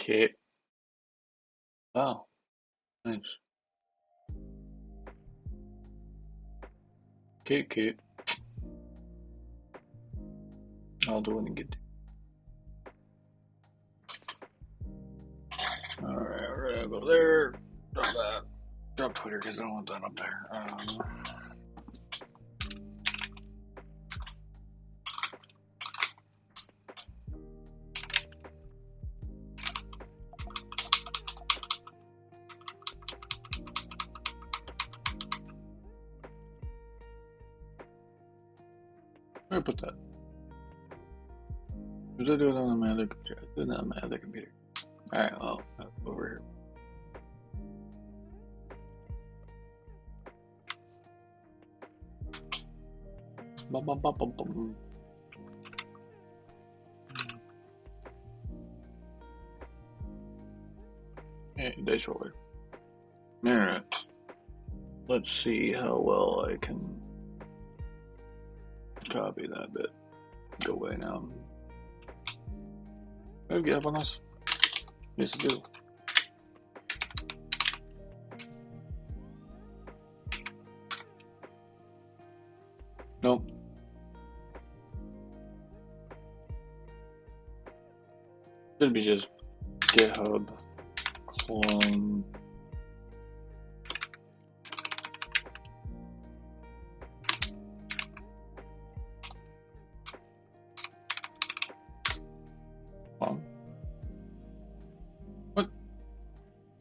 Okay. Wow. Nice. Okay, okay. I'll do it again. Alright, we're gonna go there. Drop that. Drop Twitter because I don't want that up there. Where I put that? Because I do it on my other computer. I do it on my other computer. Alright, well, over here. Bum, bum, bum, bum, bum. Hey, dice roller. Alright. Let's see how well I can copy that bit. Go away now. I'll get up on us. Yes, I do. Nope. Should be just GitHub clone. What?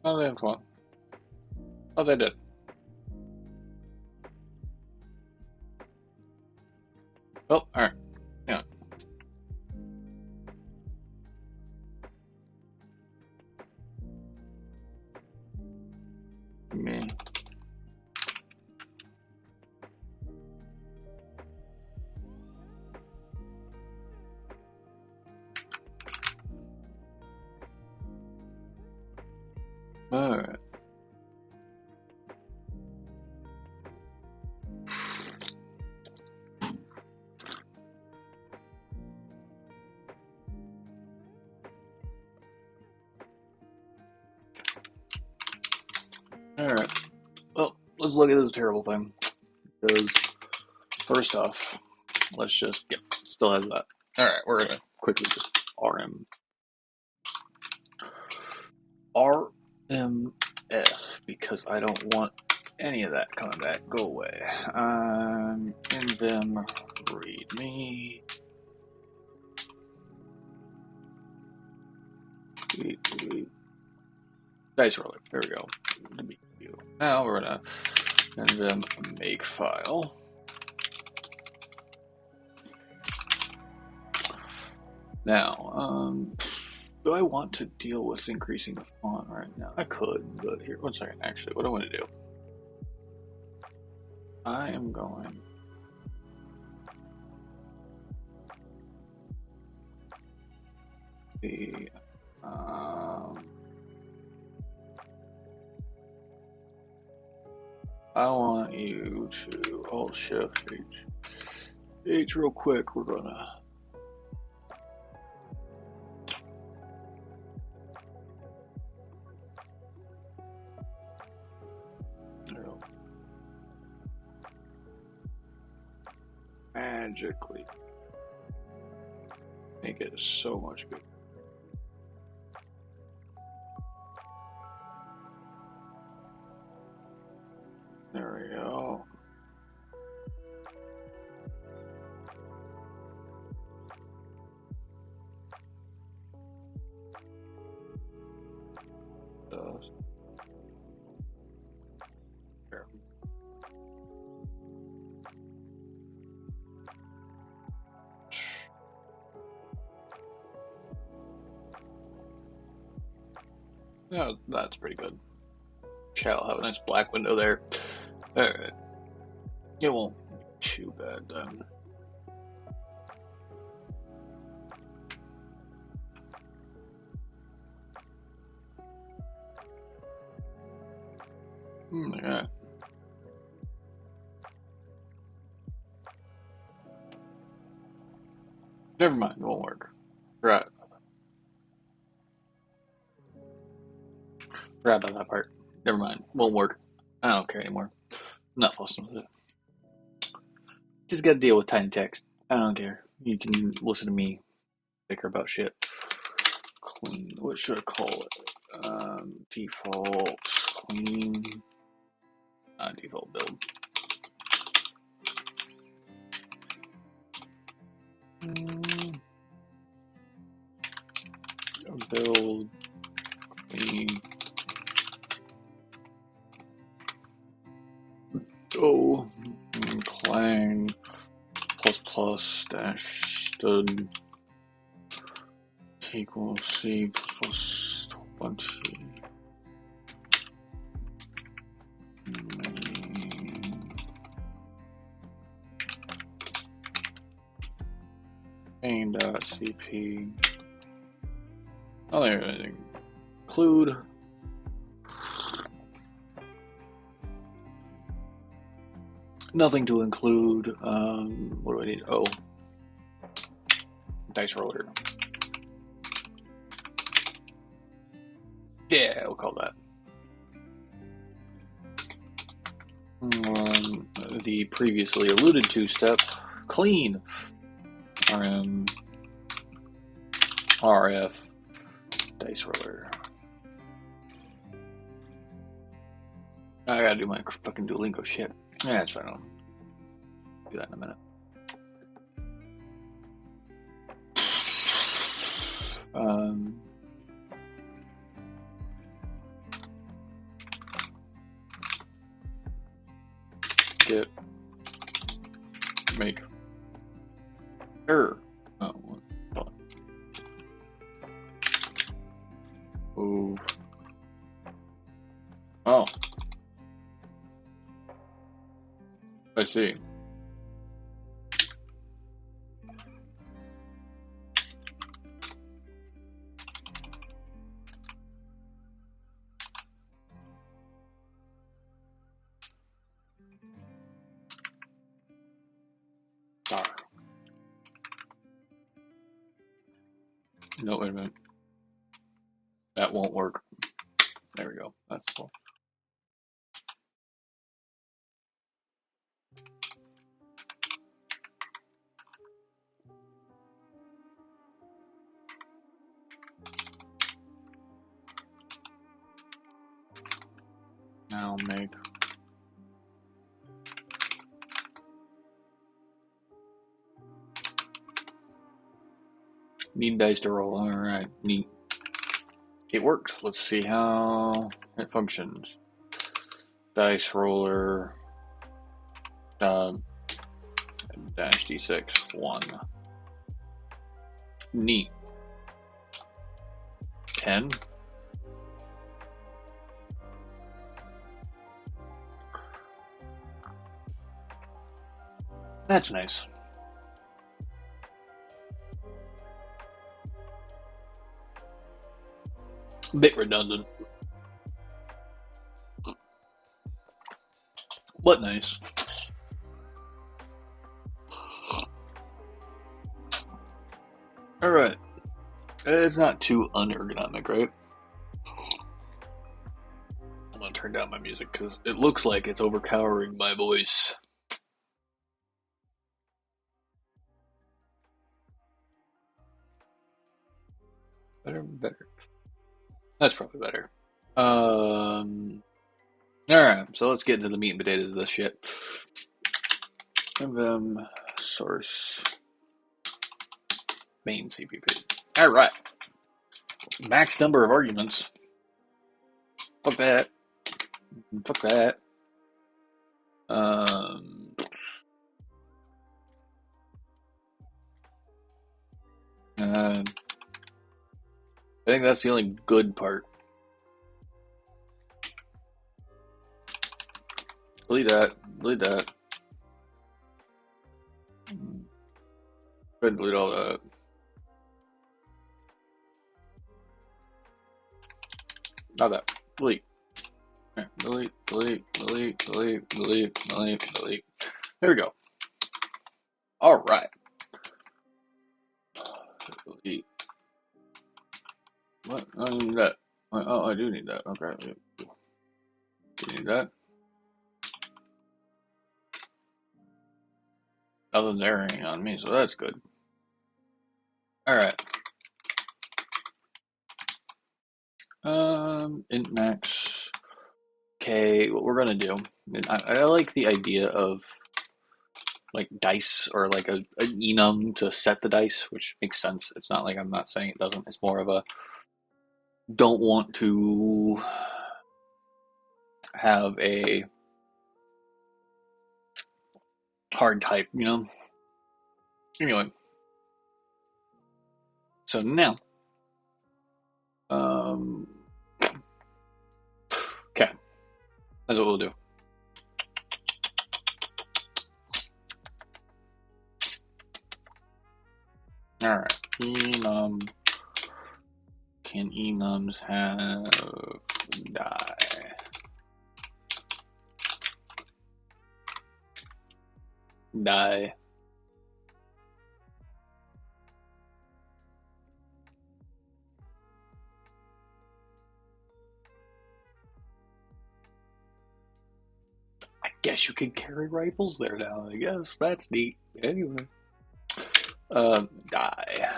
How did they have clone? Oh, they did. Well, alright. Yeah. Me. Alright. Alright. Well, let's look at this terrible thing. Because, first off, let's just, yep, still has that. Alright, we're gonna quickly just RMF, because I don't want any of that coming back. Go away. Invim readme. Dice roller. There we go. Now we're gonna invim make file. Now, do I want to deal with increasing the font right now? I could, but here, one second. Actually, what I want to do, I am going. The I want you to Alt Shift H real quick. We're gonna. Magically make it so much bigger. There we go. Here. Yeah, that's pretty good. Shall have a nice black window there. Alright. It won't be too bad then. Yeah. Never mind, it won't work. Right. Forgot about that part. Never mind. Won't work. I don't care anymore. I'm not fussing with it. Just gotta deal with tiny text. I don't care. You can listen to me bicker about shit. Clean. What should I call it? Default clean. Default build. Build clean. Go clang plus dash stud equals C plus 20. Main.cp. Oh, there anything. Include. Nothing to include. What do I need? Oh. Dice roller. Yeah, we'll call that. The previously alluded to step. Clean. RF. Dice roller. I gotta do my fucking Duolingo shit. Yeah, that's fine. I'll do that in a minute. Get make error. Oh, what? Move. Oh, I see. Sorry. No, wait a minute. That won't work. There we go. That's cool. Now make need dice to roll. All right, neat. It worked. Let's see how it functions. Dice roller. Dash D6 1. Neat. 10. That's nice. A bit redundant, but nice. All right. It's not too unergonomic, right? I'm gonna turn down my music because it looks like it's overpowering my voice. Better. That's probably better. Alright, so let's get into the meat and potatoes of this shit. Source main CPP. Alright. Max number of arguments. Fuck that. Fuck that. I think that's the only good part. Delete that. Delete that. Go ahead and delete all that. Not that. Delete. Delete, delete, delete, delete, delete, delete, delete. There we go. Alright. Delete. What? I don't need that. Oh, I do need that. Okay. Do you need that? Nothing's airing on me, so that's good. Alright. Int max. Okay, what we're gonna do. I like the idea of like dice or like an enum to set the dice, which makes sense. It's not like I'm not saying it doesn't. It's more of a don't want to have a hard type, you know? Anyway, so now, um, okay, that's what we'll do. Alright, enum. Can enums have die? Die. I guess you could carry rifles there now. I guess that's neat. Anyway, die.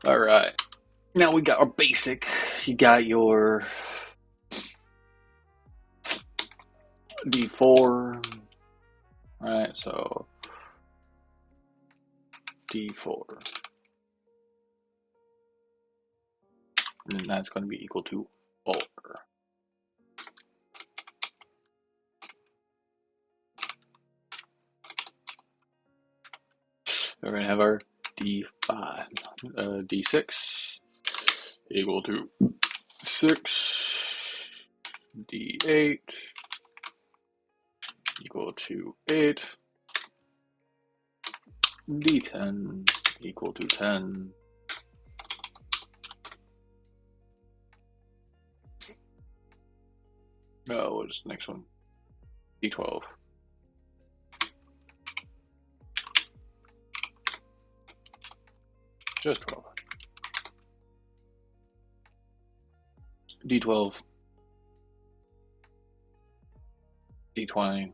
All right. Now we got our basic. You got your D4. All right, so D4. And then that's going to be equal to 4. We're going to have our D5. D6 equal to 6. D8 equal to 8. D10 equal to 10. Oh, what is the next one? D12. Just 12. D12. D20.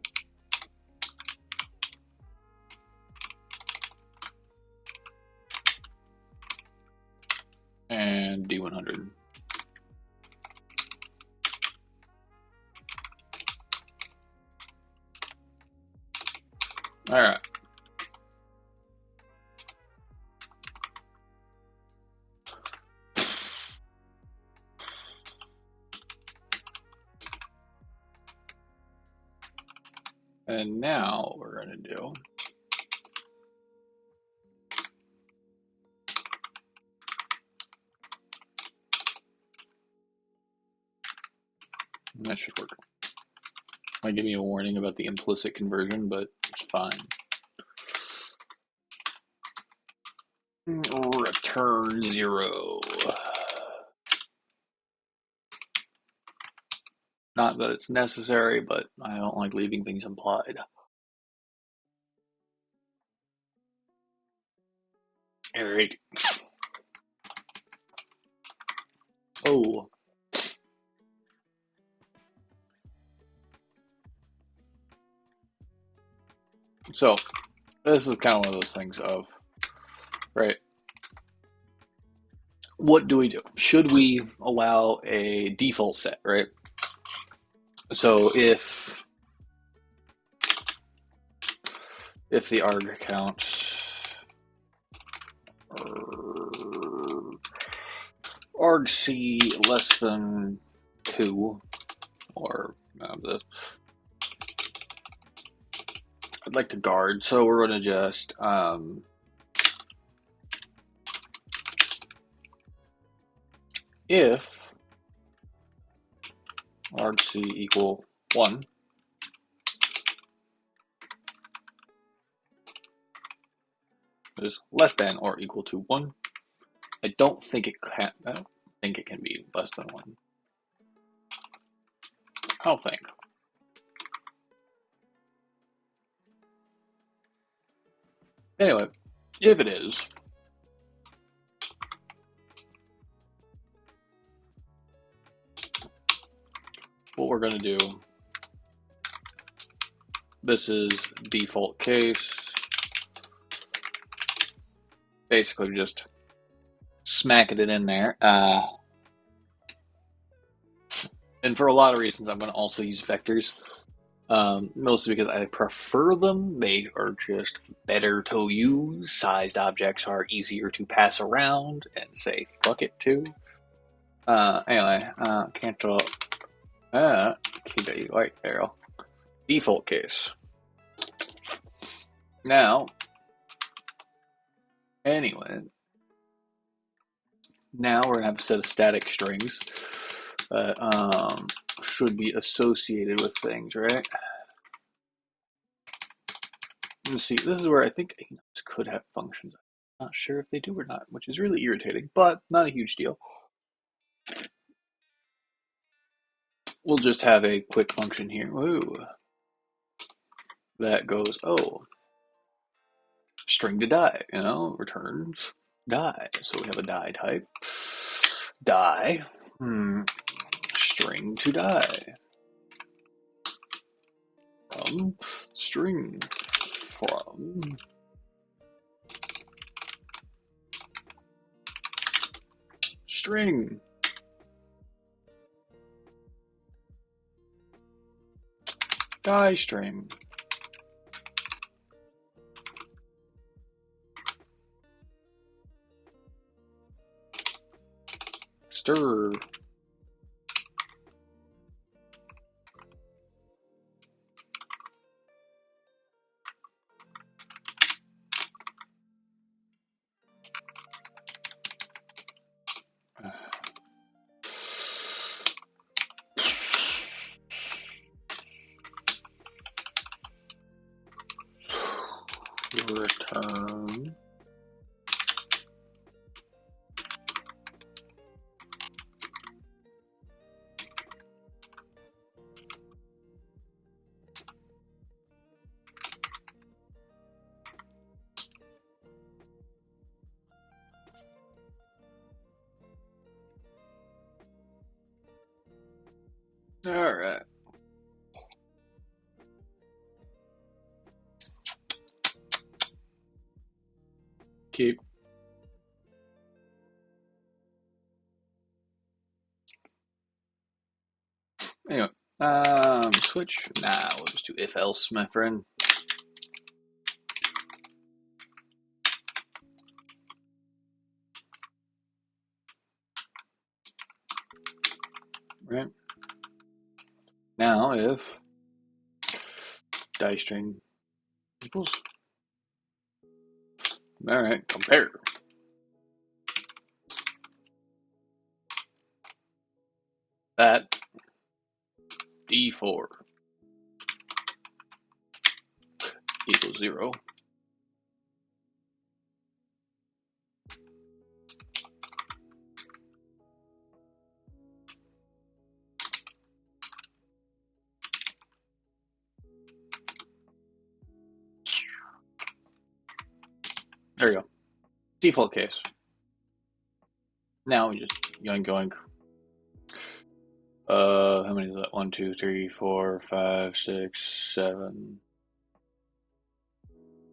And D100. All right. And now what we're going to do that should work. Might give me a warning about the implicit conversion, but it's fine. Return 0. Not that it's necessary, but I don't like leaving things implied. Alright. Oh. So, this is kind of one of those things of, right? What do we do? Should we allow a default set, right? So if the arg count argc less than 2, or I'd like to guard, so we're going to just if argc equal 1, is less than or equal to 1. I don't think it can be less than 1. I don't think. Anyway, if it is, going to do, this is default case. Basically just smacking it in there. And for a lot of reasons, I'm going to also use vectors. Mostly because I prefer them. They are just better to use. Sized objects are easier to pass around and say fuck it to. Anyway, cancel. Keep it right there. Default case. Now, anyway, now we're gonna have a set of static strings that should be associated with things, right? Let's see. This is where I think ANOPs could have functions. I'm not sure if they do or not, which is really irritating, but not a huge deal. We'll just have a quick function here. Ooh. That goes, oh, string to die, returns die. So we have a die type. Die, string to die. From string, from string. Die string. Stir. Return. All right. Keep. Anyway, switch. Nah, we'll just do if else, my friend. Right. Now if die string equals. All right, compare. That D4 equals 0. There you go. Default case. Now we just yoink yoink. How many is that? 1, 2, 3, 4, 5, 6, 7.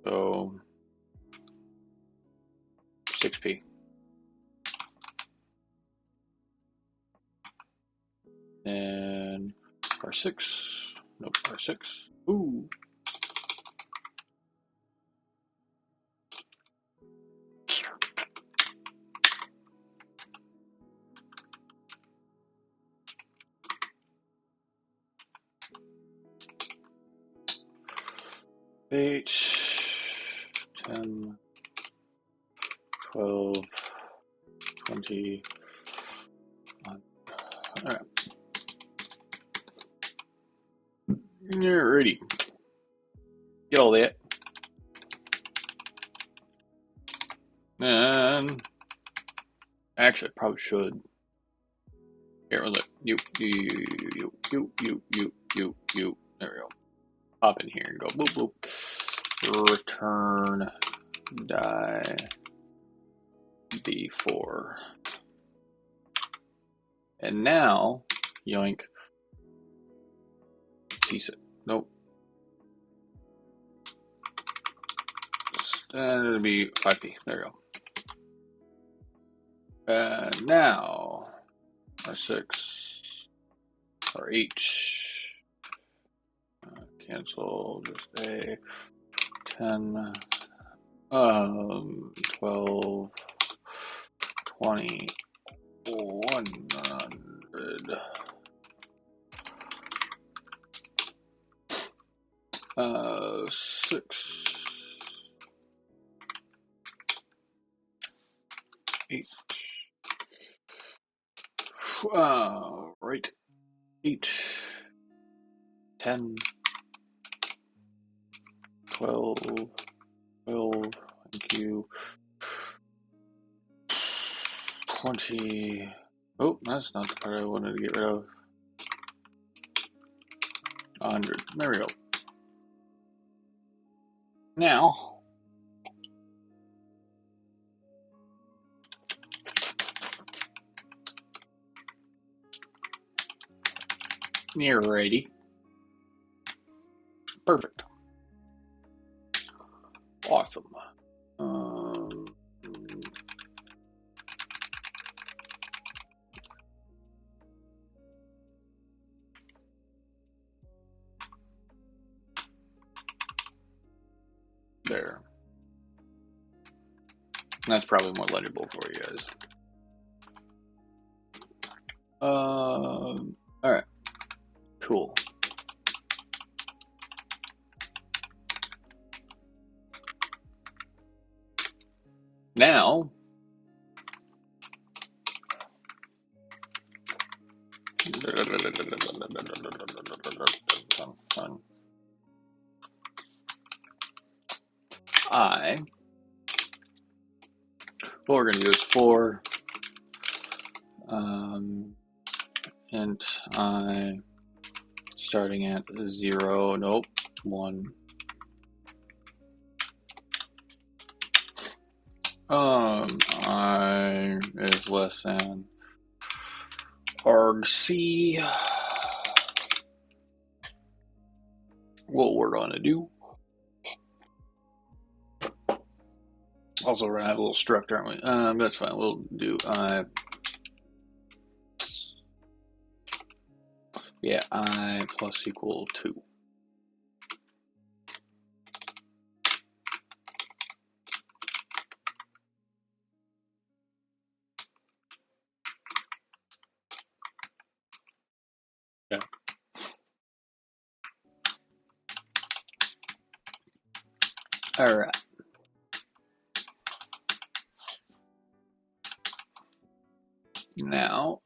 So 6p. And R6. Nope, R6. Ooh. Eight, 10, 12, 20. All right. Alrighty. Get all that. And actually, I probably should. Here, look. You. There we go. Pop in here and go boop boop. Return die D4. And now, yoink, C6. Nope. And it'll be 5p. There you go. Now, R6 or H. Cancel. Just a 10, 12, 20, 100. 6. Eight. Right. 8. 10. 12. 12. Thank you. 20. Oh, that's not the part I wanted to get rid of. 100. There we go. Now, you're ready. Perfect. Awesome. There. That's probably more legible for you guys. Alright. Cool. Now, what we're going to do is 4, int I, starting at 0, nope, 1. I is less than argc. What we're going to do. Also, we're going to have a little struct, aren't we? That's fine. We'll do I. Yeah, I plus equal 2. Yeah. All right. Now,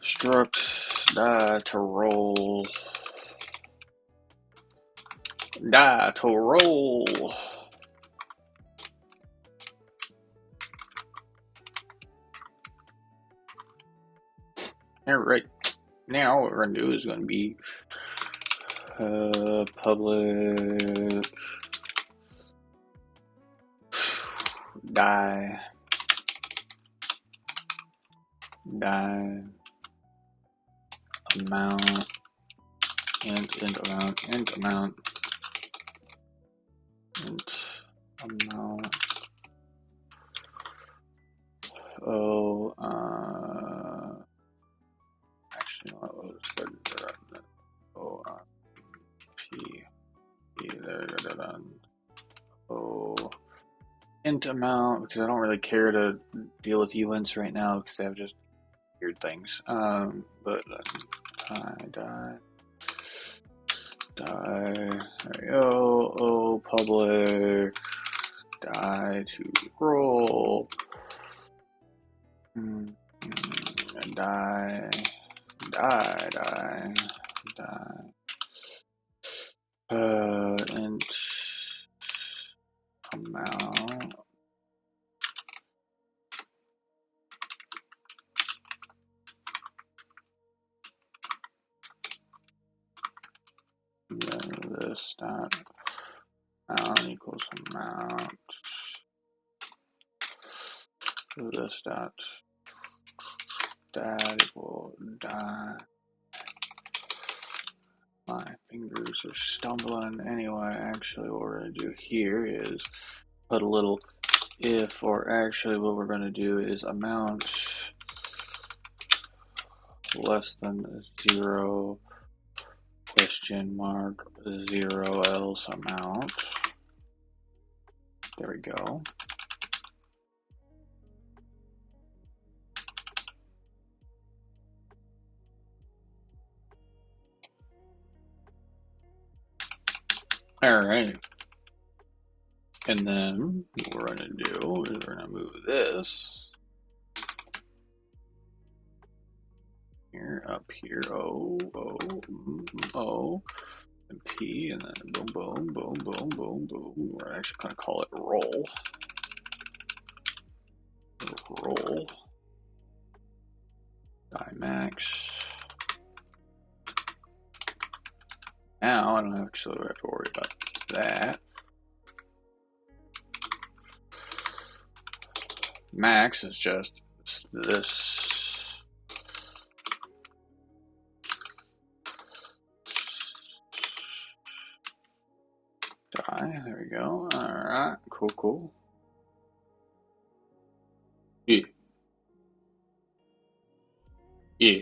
struct die to roll. Die to roll. All right. Now what we're going to do is going to be public die amount int amount int amount oh actually what was good oh p there oh int amount, because I don't really care to deal with events right now because they have just weird things. But die. There we go. Oh, public die to roll. And die. Int amount. then this dot amount equals amount. This dot equal dot. My fingers are stumbling. Anyway, actually what we're going to do here is put a little if, or actually what we're going to do is amount less than 0 question mark 0 else amount. There we go. All right. And then what we're going to do is we're going to move this here, up here, O, and P, and then boom, boom, boom, boom, boom, boom. We're actually going to call it roll. Roll. Die max. Now I don't actually have to worry about that. Max is just this. Die. There we go. All right. Cool. Yeah.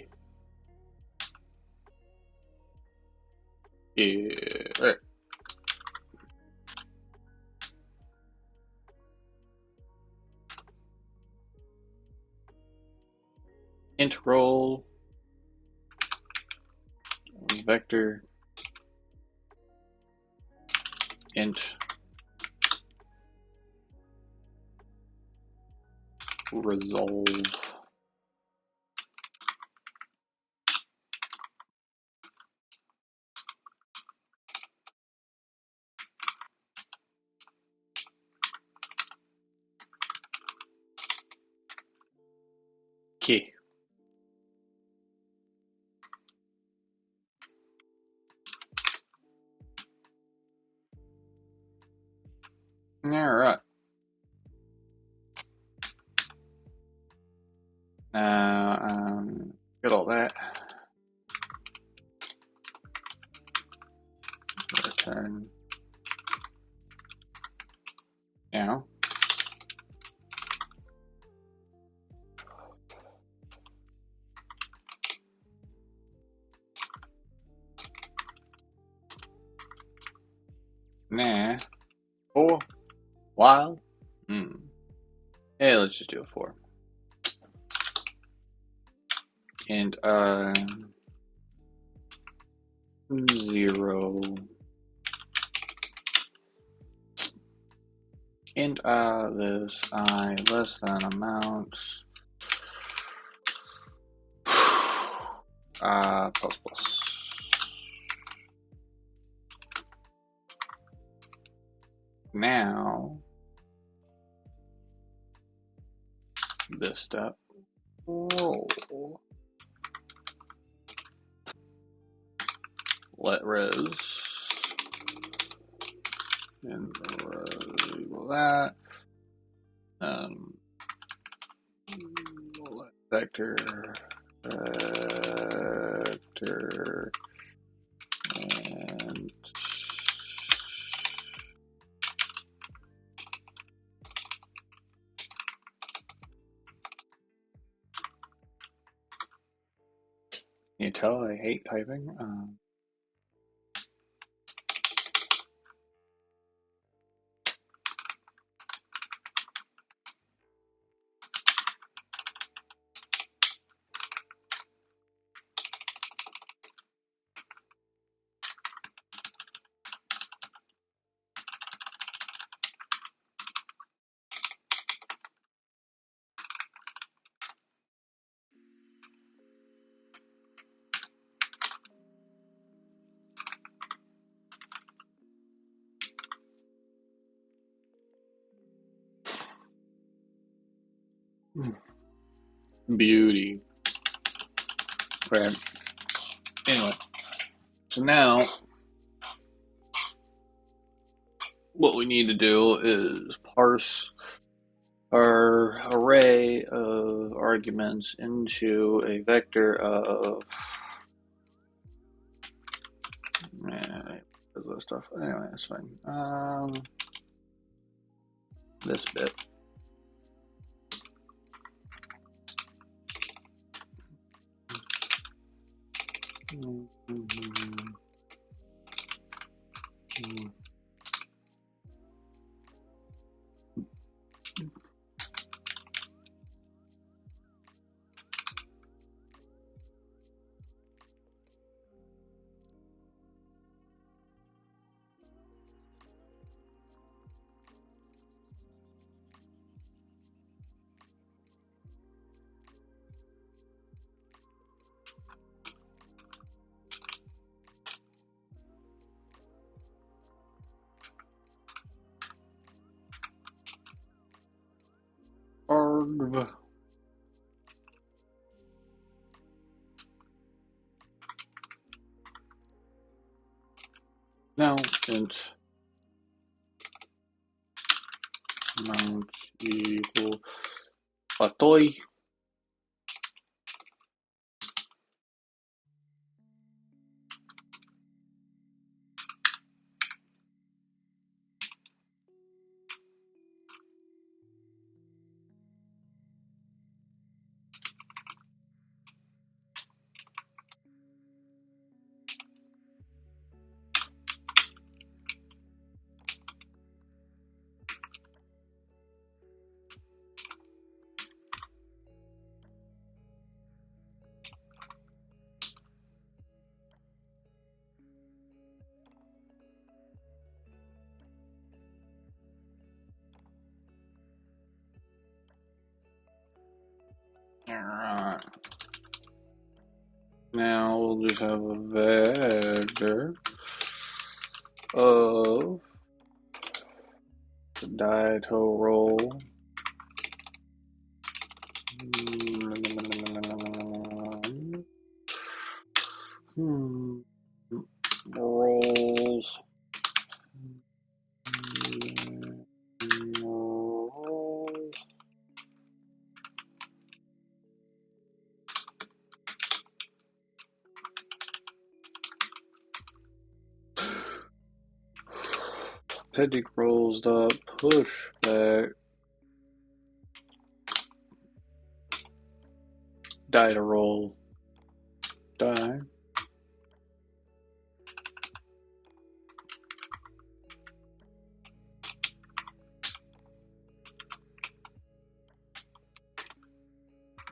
All right. Int roll. Vector. Int resolve. Key. All right. Get all that. Return. Now. Nah. For while. Hey, let's just do it for. And 0. And this I less than amount. Plus. Now this step roll. Let res and res equal that. Let vector and you tell I hate typing. Beauty. Right. Anyway, so now what we need to do is parse our array of arguments into a vector of this stuff. Anyway, that's fine. This bit. Argv. Now int mount equal patoi. Alright. Now we'll just have a vector of the dito roll rolls Pedic rolls dot push back die to roll die.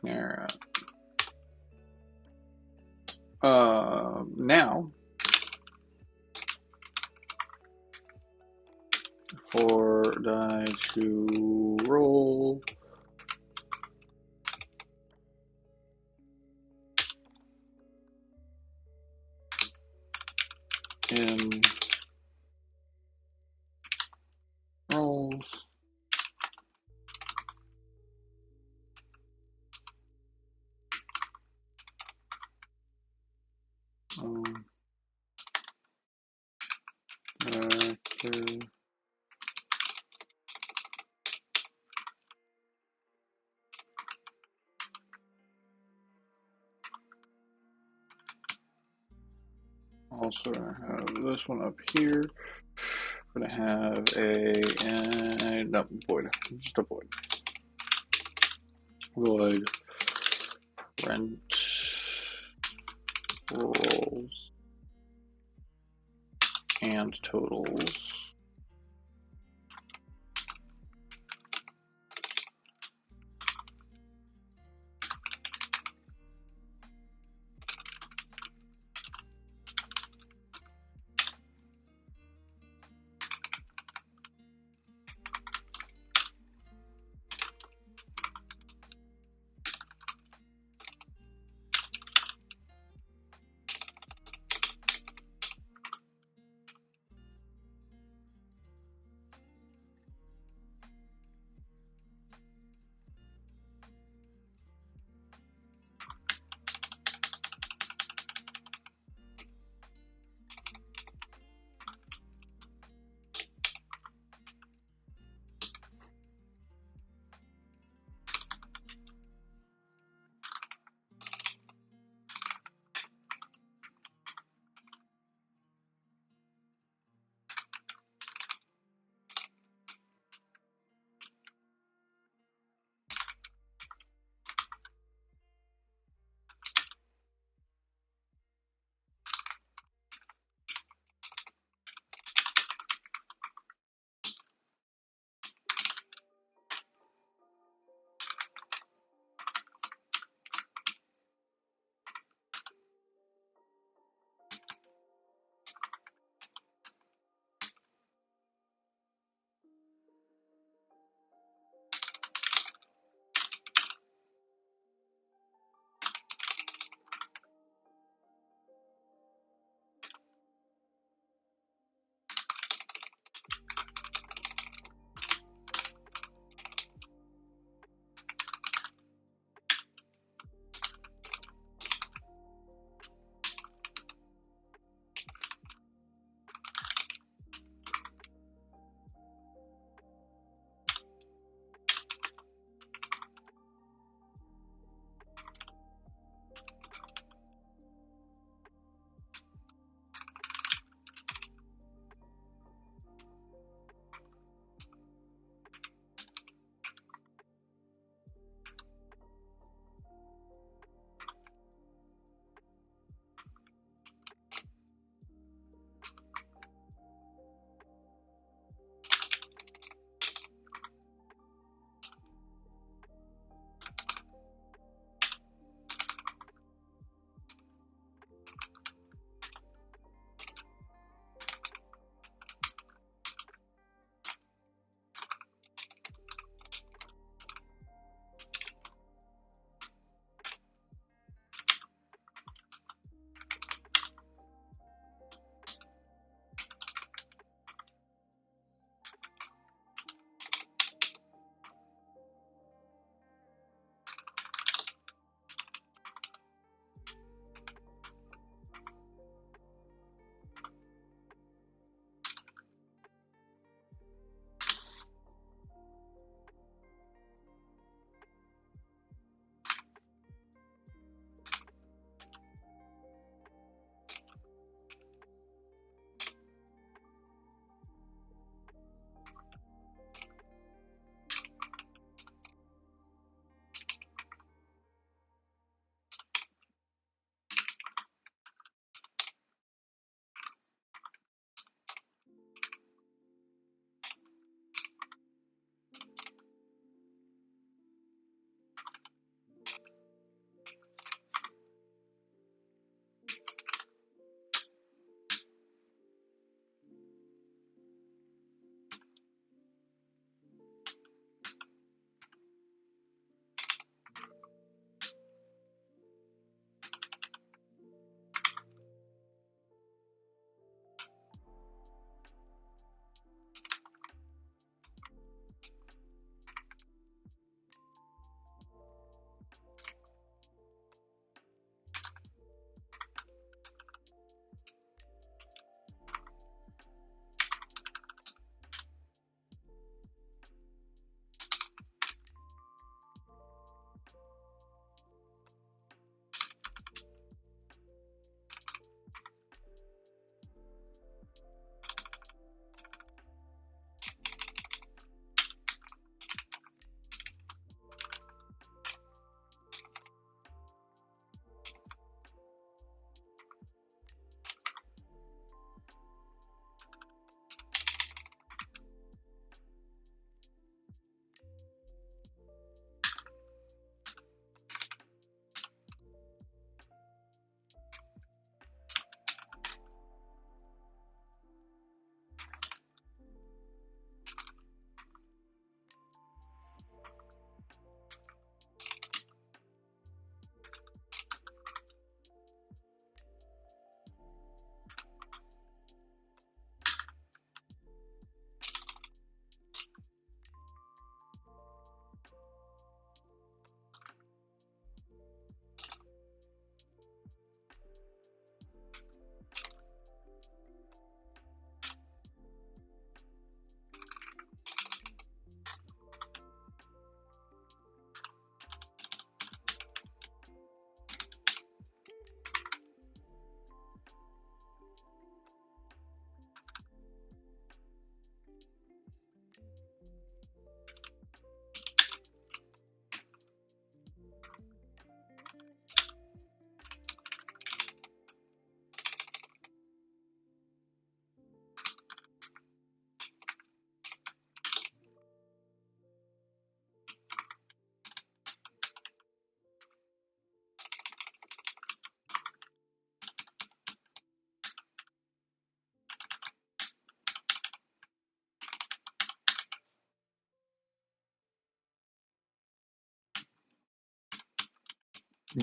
Alright. Now for die to roll in rolls vector also have this one up here. I'm gonna have a no void, just a void print rolls and totals.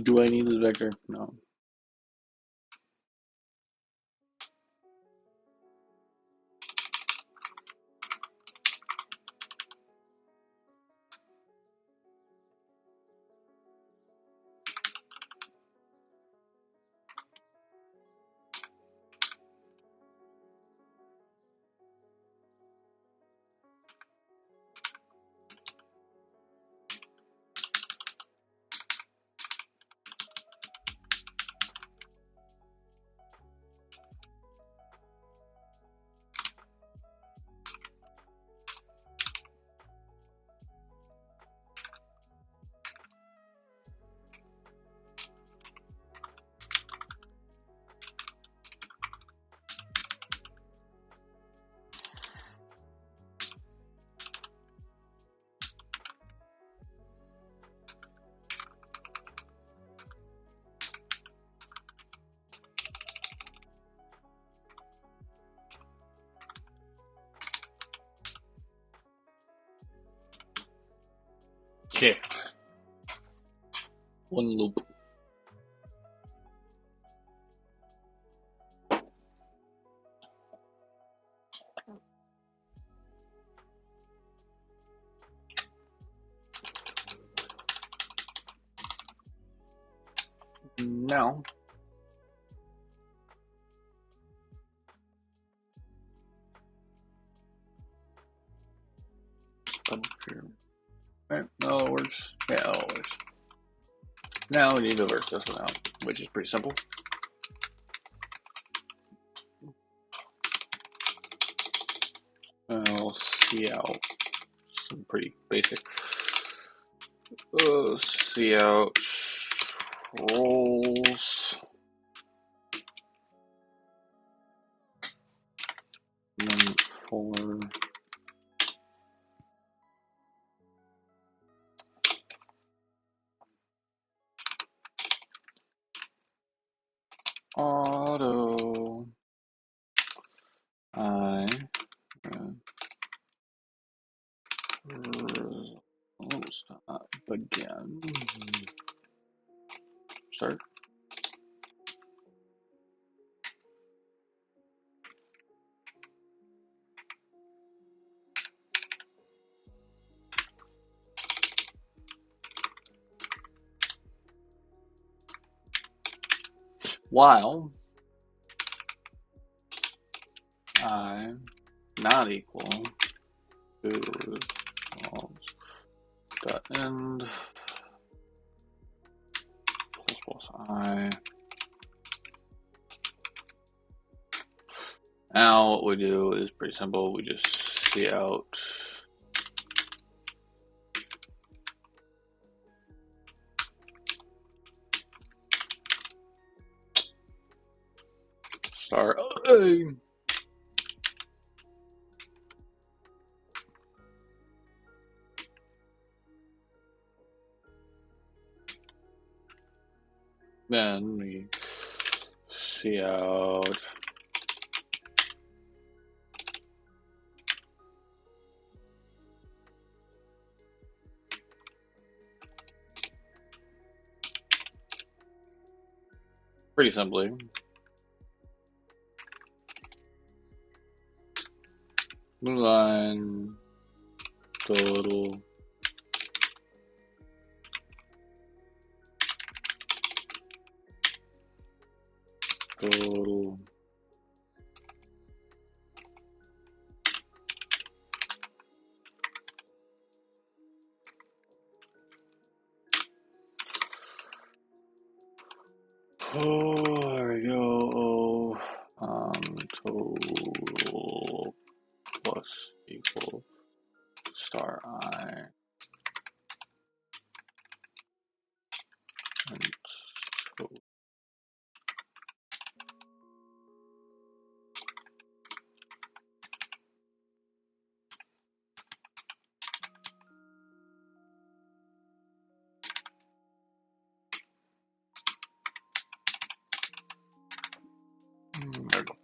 Do I need this vector? No. Okay. One loop. Now, right, no, it works. Yeah, it works. Now we need to reverse this one out, which is pretty simple. I'll see out some pretty basic. See out rolls. And then for auto, I stop again. Start. While I not equal to dot end plus I Now what we do is pretty simple. We just see out star. Then we see out pretty simply. Blue line, total, total. Oh, there we go. Total plus equal star I and total. There we go.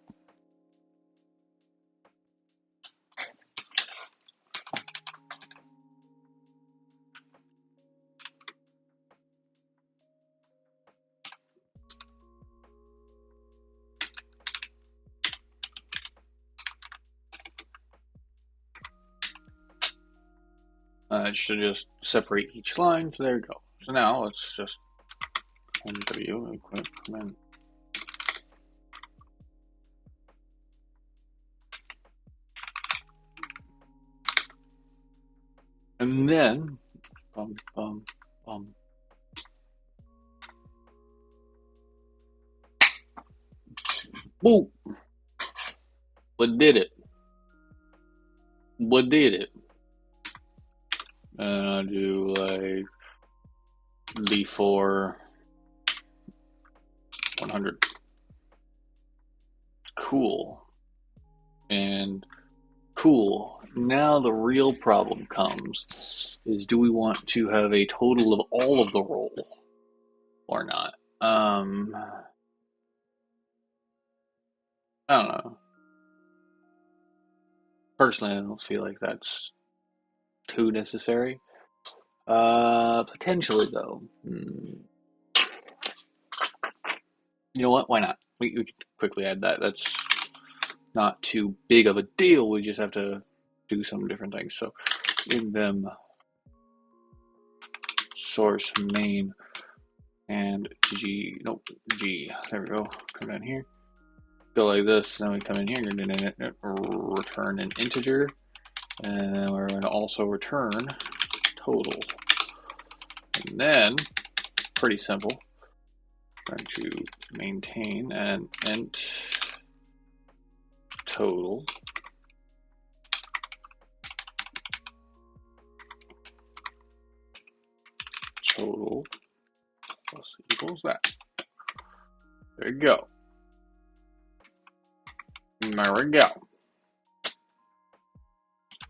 It should just separate each line, so there we go. So now let's just MW equipment. And then Whoa! What did it? What did it? And I'll do like B4 100. Cool. And cool. Now the real problem comes is, do we want to have a total of all of the roll or not? I don't know. Personally, I don't feel like that's too necessary. Potentially though. You know what? Why not? We could quickly add that. That's not too big of a deal. We just have to do some different things. So in them source main and G, nope, G. There we go. Come down here. Go like this. Then we come in here. You're going to return an integer. And then we're going to also return total. And then, pretty simple, we're going to maintain an int total plus equals that. There you go. There we go.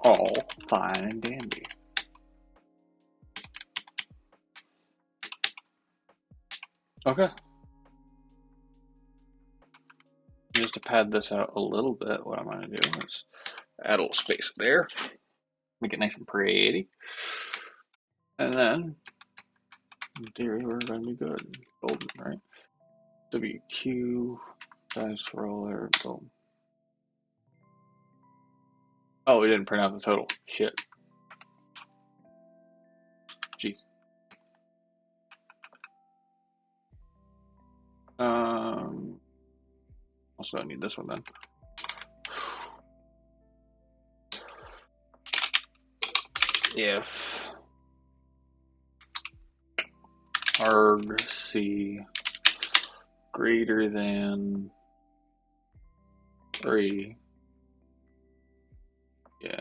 All fine and dandy. Okay. Just to pad this out a little bit, what I'm going to do is add a little space there. Make it nice and pretty. And then, in theory, we're going to be good. Golden, right? WQ, dice roller, boom. Oh, we didn't print out the total. Shit. Jeez. Also, I need this one then. If argc greater than 3. Yeah.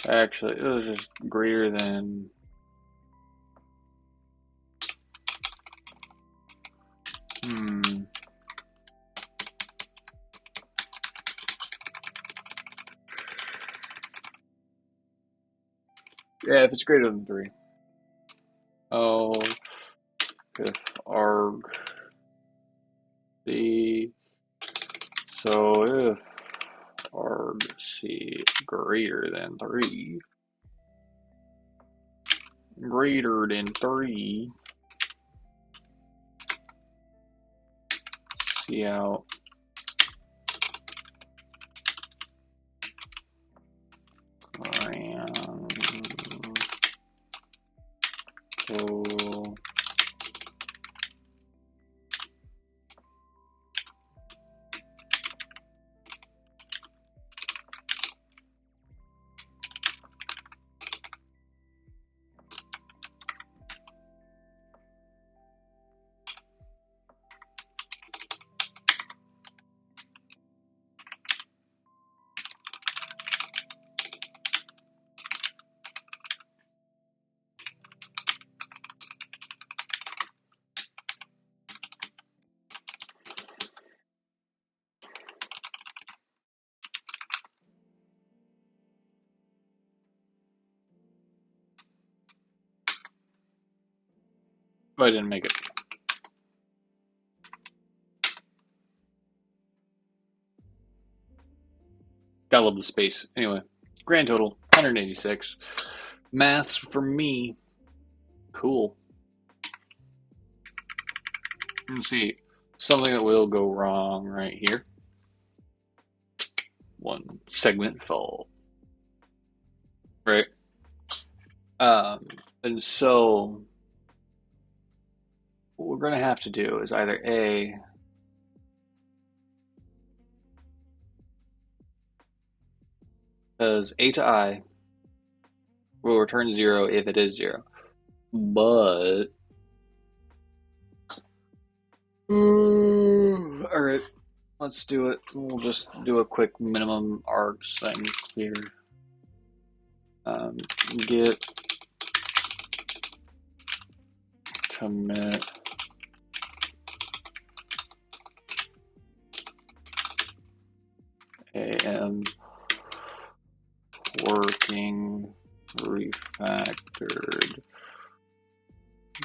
Actually, it was just greater than. Yeah, if it's greater than 3. Oh, if arg c. So if arg c greater than 3. Greater than 3. See out. So I didn't make it. Gotta love the space. Anyway, grand total 186. Maths for me. Cool. Let's see. Something that will go wrong right here. One segment fault. Right? And so what we're going to have to do is either A, does A to I will return 0 if it is 0. But alright, let's do it. We'll just do a quick minimum args thing here. Get commit AM working refactored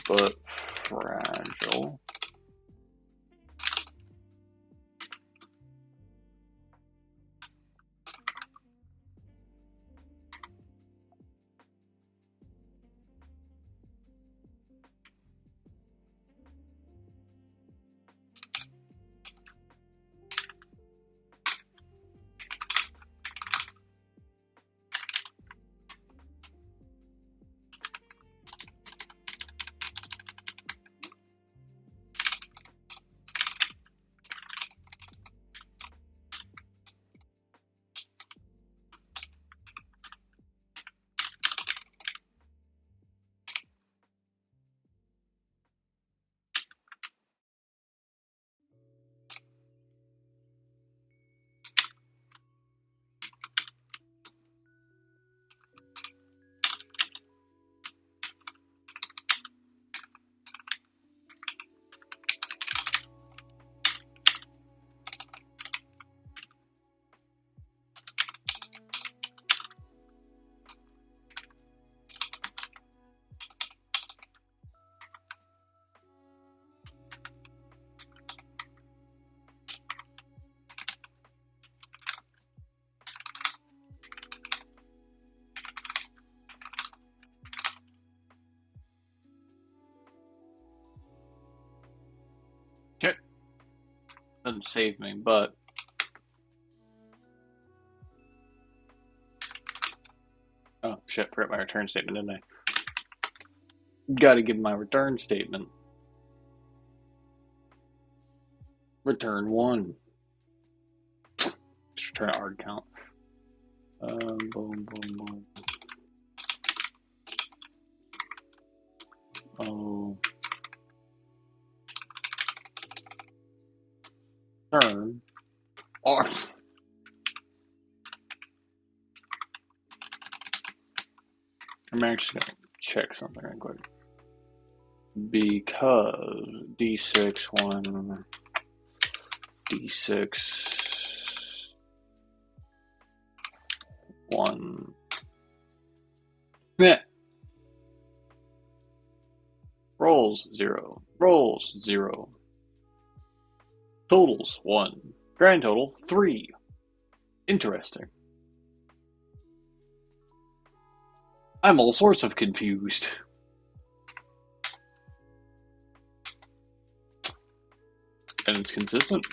but fragile. Okay. Doesn't save me, but oh shit, forgot my return statement, didn't I? Gotta give my return statement. Return 1. Just return arg count. Boom, boom, boom. Oh. turn off. I'm actually gonna check something real quick. Because D6 1 D6 1 yeah. Rolls 0. Rolls 0. Totals 1. Grand total 3. Interesting. I'm all sorts of confused. And it's consistent.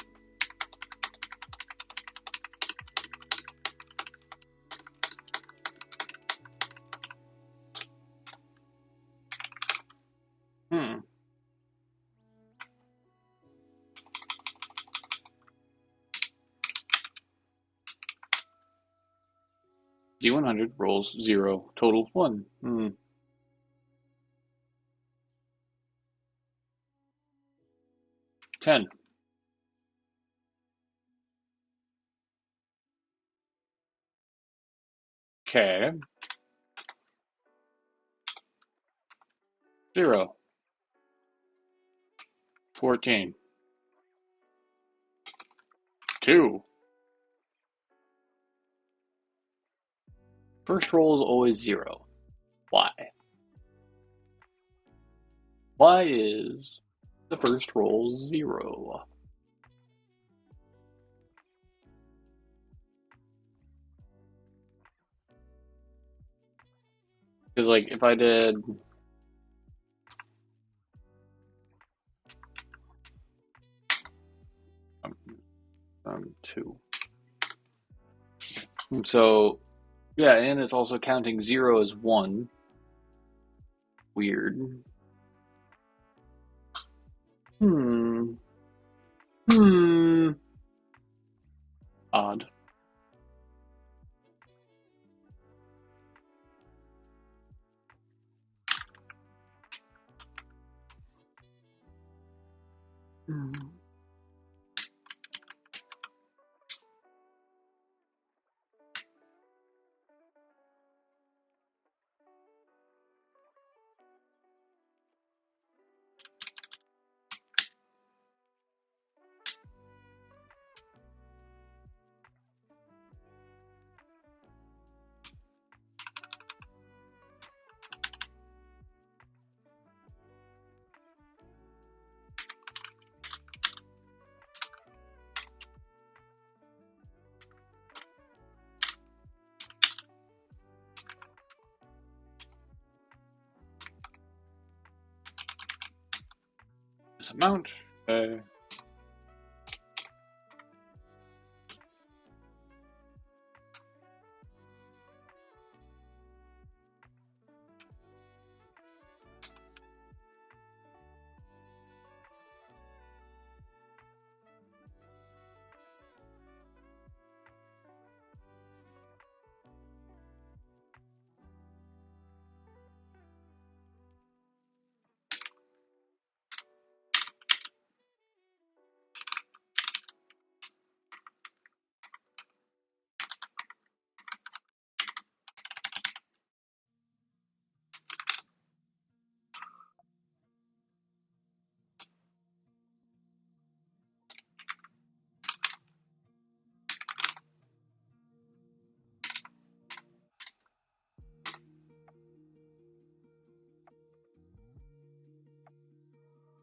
D100 rolls 0. Total 1. 10. Okay. 0. 14. 2. First roll is always 0. Why? Why is the first roll 0? Because, like, if I did... 2. So, yeah, and it's also counting 0 as 1. Weird. Odd. This amount.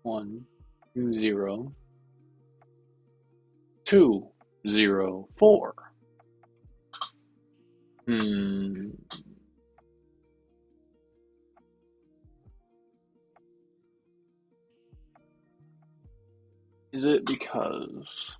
1, 0, 2, 0, 4. Is it because...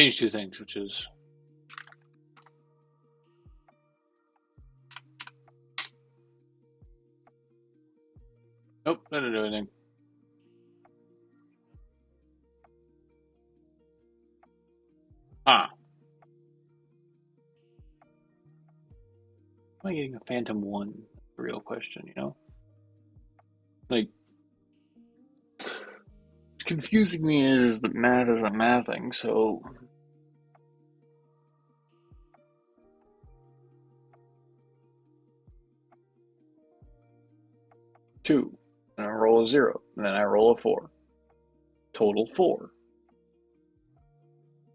changed two things, which is nope, that didn't do anything. Ah. Am I getting a Phantom 1? The real question, you know? Like, what's confusing me is that math isn't mathing, so. Two. And I roll a 0. And then I roll a 4. Total 4.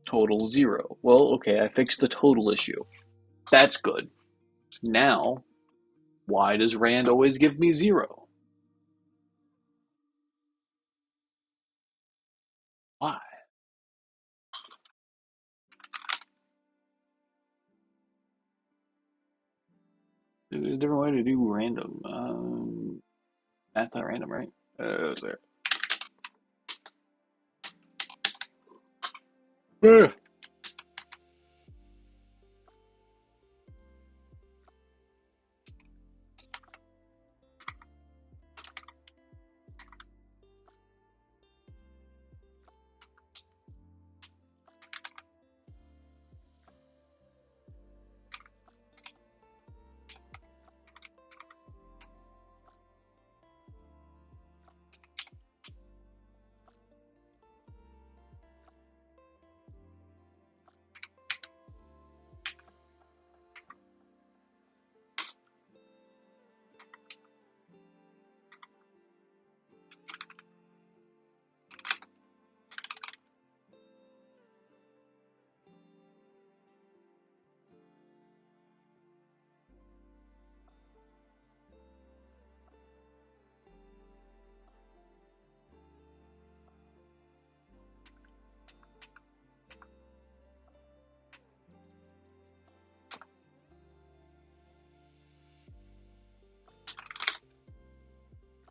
Total 0. Well, okay, I fixed the total issue. That's good. Now, why does Rand always give me 0? Why? There's a different way to do random. That's not random, right? There.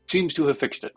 Seems to have fixed it.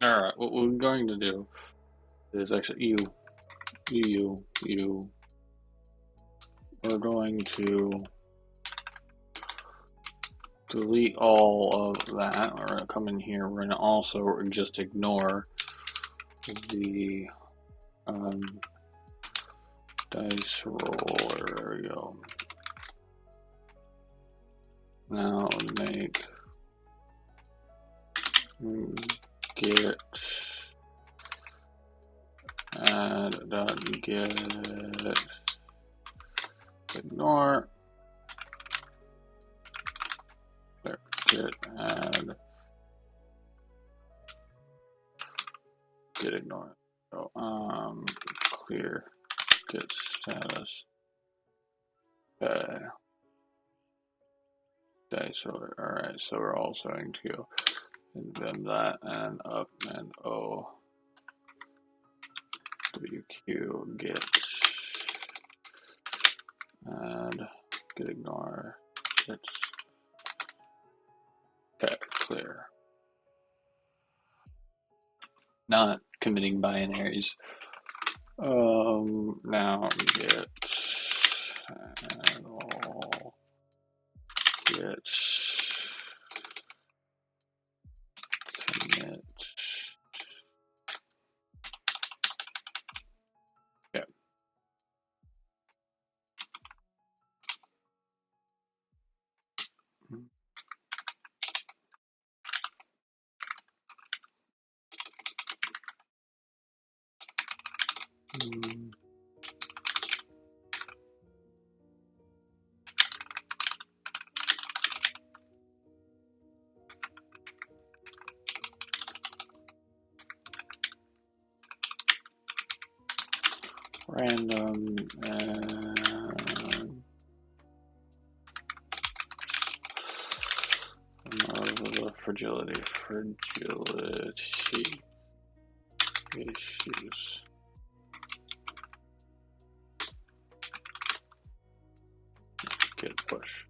Alright, what we're going to do is actually you. We're going to delete all of that. We're going to come in here. We're going to also just ignore the dice roller. There we go. Now make get add dot get ignore there, get add get ignore. So clear get status dice roller. Alright, so we're also going to and then that, and up, and O, WQ, get, and get ignore, get, okay, clear. Not committing binaries. Now get, and all, get, commit, okay. Random and fragility issues. Get push.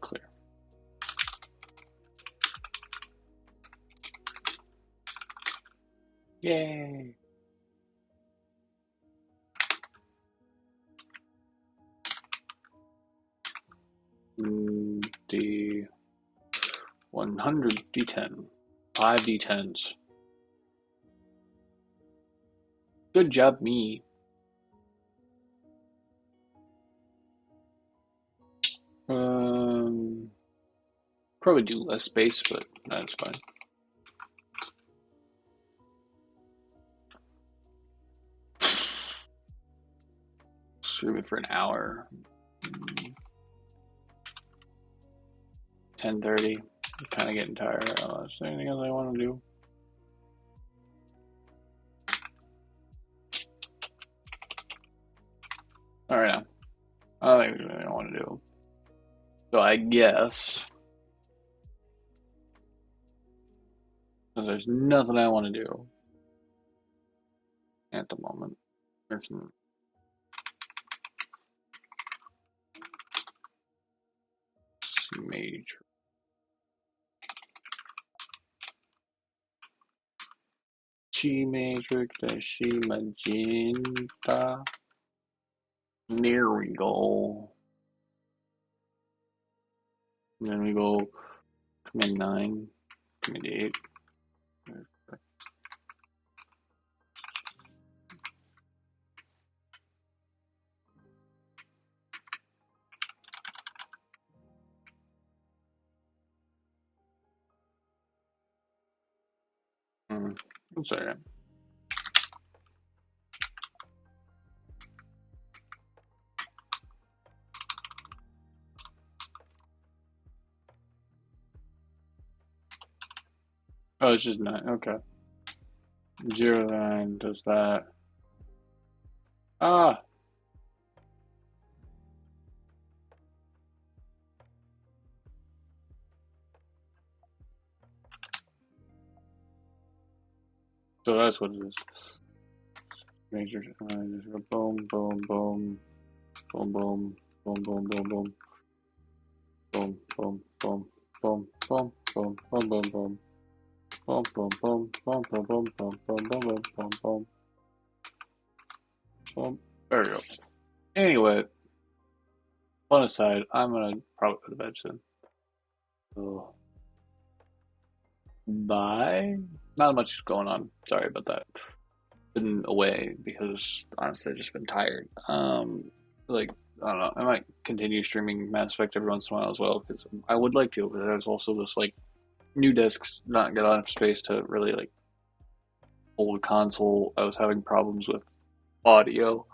Clear. Yay! D 100 D10. 5 D10s. Good job, me. Probably do less space, but that's fine. Stream it for an hour. 10:30. I'm kind of getting tired. Is there anything else I want to do? All right, now. I don't think there's anything I want to do. So I guess there's nothing I want to do at the moment. There's C major. G major, C magenta. There we go. And then we go command 9, command 8. I'm sorry. Oh, it's just 9. Okay. 0, 9 does that. Ah! So that's what it is. Major, just go boom, boom, boom, boom, boom, boom, boom, boom, boom, boom, boom, boom, boom, boom, boom, boom, boom, boom. Boom, boom, boom, boom, boom, boom, boom, boom, boom, boom, boom, boom. Boom. There we go. Anyway, fun aside, I'm gonna probably go to bed soon. So, bye. Not much going on. Sorry about that. Been away because honestly, I've just been tired. Like I don't know. I might continue streaming Mass Effect every once in a while as well because I would like to. But there's also this like new discs not got enough space to really like hold a console. I was having problems with audio,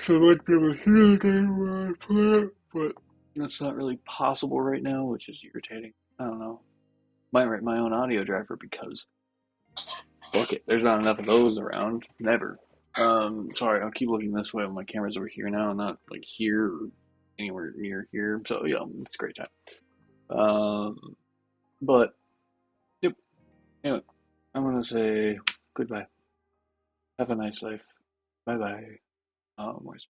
so I might be able to hear the game when I play it, but that's not really possible right now, which is irritating. I don't know. Might write my own audio driver because fuck it, there's not enough of those around. Never. Sorry, I'll keep looking this way when my camera's over here now, not like here or anywhere near here. So yeah, it's a great time. But yep. Anyway, I'm gonna say goodbye. Have a nice life. Bye bye. Where's